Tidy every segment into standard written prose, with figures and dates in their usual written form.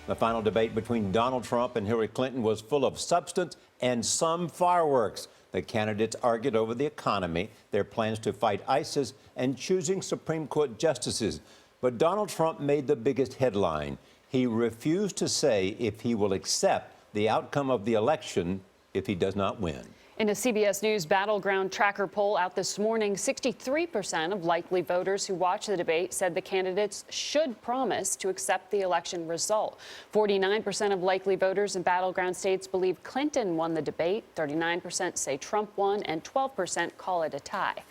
The final debate between Donald Trump and Hillary Clinton was full of substance and some fireworks. The candidates argued over the economy, their plans to fight ISIS, and choosing Supreme Court justices. But Donald Trump made the biggest headline. He refused to say if he will accept the outcome of the election if he does not win. In a CBS News Battleground Tracker poll out this morning, 63% of likely voters who watched the debate said the candidates should promise to accept the election result. 49% of likely voters in battleground states believe Clinton won the debate, 39% say Trump won, and 12% call it a tie.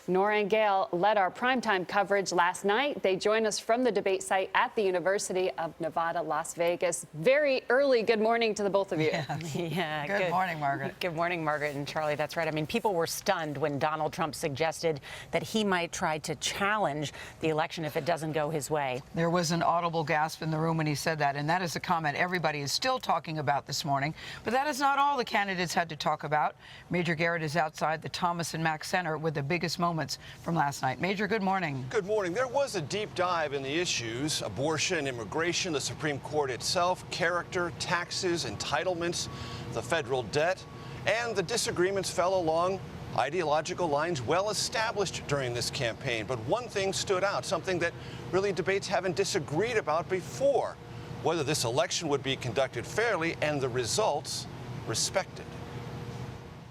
Nora and Gail led our primetime coverage last night. They join us from the debate site at the University of Nevada, Las Vegas. Very early good morning to the both of you. Yeah. Good morning, Margaret. Good morning, Margaret and Charlie. That's right. I mean, people were stunned when Donald Trump suggested that he might try to challenge the election if it doesn't go his way. There was an audible gasp in the room when he said that, and that is a comment everybody is still talking about this morning. But that is not all the candidates had to talk about. Major Garrett is outside the Thomas and Mack Center with the biggest moments from last night. Major, good morning. Good morning. There was a deep dive in the issues: abortion, immigration, the Supreme Court itself, character, taxes, entitlements, the federal debt, and the disagreements fell along ideological lines well established during this campaign. But one thing stood out, something that really debates haven't disagreed about before: whether this election would be conducted fairly and the results respected.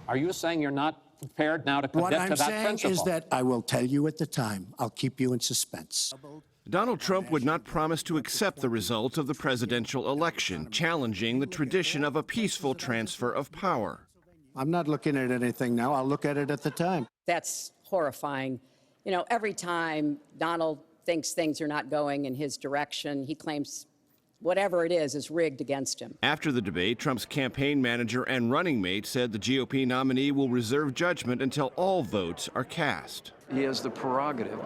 Are you saying you're not prepared now to commit to that principle? What I'm saying is that I will tell you at the time. I'll keep you in suspense. Donald Trump would not promise to accept the results of the presidential election, challenging the tradition of a peaceful transfer of power. I'm not looking at anything now. I'll look at it at the time. That's horrifying. You know, every time Donald thinks things are not going in his direction, he claims whatever it is rigged against him. After the debate, Trump's campaign manager and running mate said the GOP nominee will reserve judgment until all votes are cast. He has the prerogative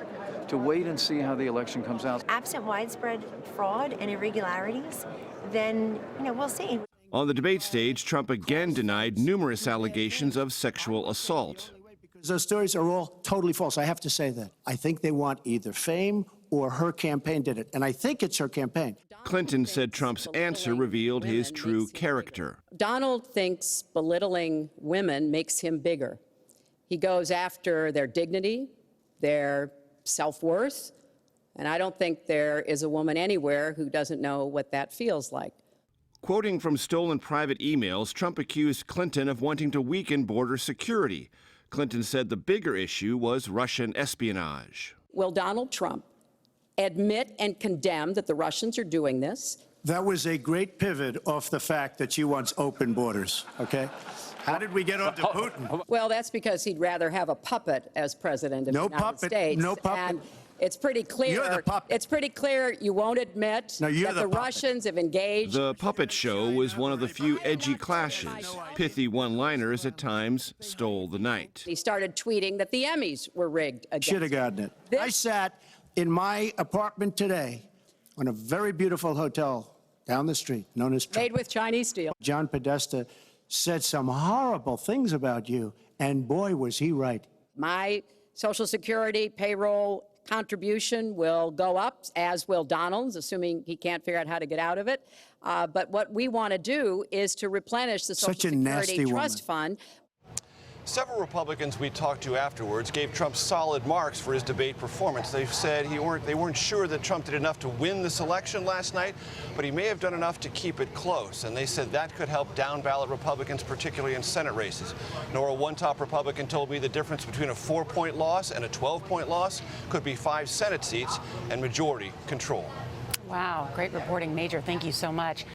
to wait and see how the election comes out. Absent widespread fraud and irregularities, then, we'll see. On the debate stage, Trump again denied numerous allegations of sexual assault. Because those stories are all totally false. I have to say that. I think they want either fame or her campaign did it. And I think it's her campaign. Clinton said Trump's answer revealed his true character. Donald thinks belittling women makes him bigger. He goes after their dignity, their self-worth, and I don't think there is a woman anywhere who doesn't know what that feels like. Quoting from stolen private emails, Trump accused Clinton of wanting to weaken border security. Clinton said the bigger issue was Russian espionage. Will Donald Trump admit and condemn that the Russians are doing this? That was a great pivot off the fact that she wants open borders, okay? How did we get onto Putin? Well, that's because he'd rather have a puppet as president of the United States. No puppet. And it's pretty clear. You're the puppet. It's pretty clear you won't admit that the Russians have engaged. The puppet show was one of the few edgy clashes. Pithy one-liners at times stole the night. He started tweeting that the Emmys were rigged against him. Should have gotten it. I sat in my apartment today on a very beautiful hotel down the street known as Trump. Made with Chinese steel. John Podesta said some horrible things about you, and boy, was he right. My Social Security payroll contribution will go up, as will Donald's, assuming he can't figure out how to get out of it. But what we want to do is to replenish the Social Security Trust Fund. Several Republicans we talked to afterwards gave Trump solid marks for his debate performance. They said they weren't sure that Trump did enough to win this election last night, but he may have done enough to keep it close. And they said that could help down-ballot Republicans, particularly in Senate races. Nora, one top Republican told me the difference between a 4-point loss and a 12-point loss could be 5 Senate seats and majority control. Wow, great reporting, Major. Thank you so much.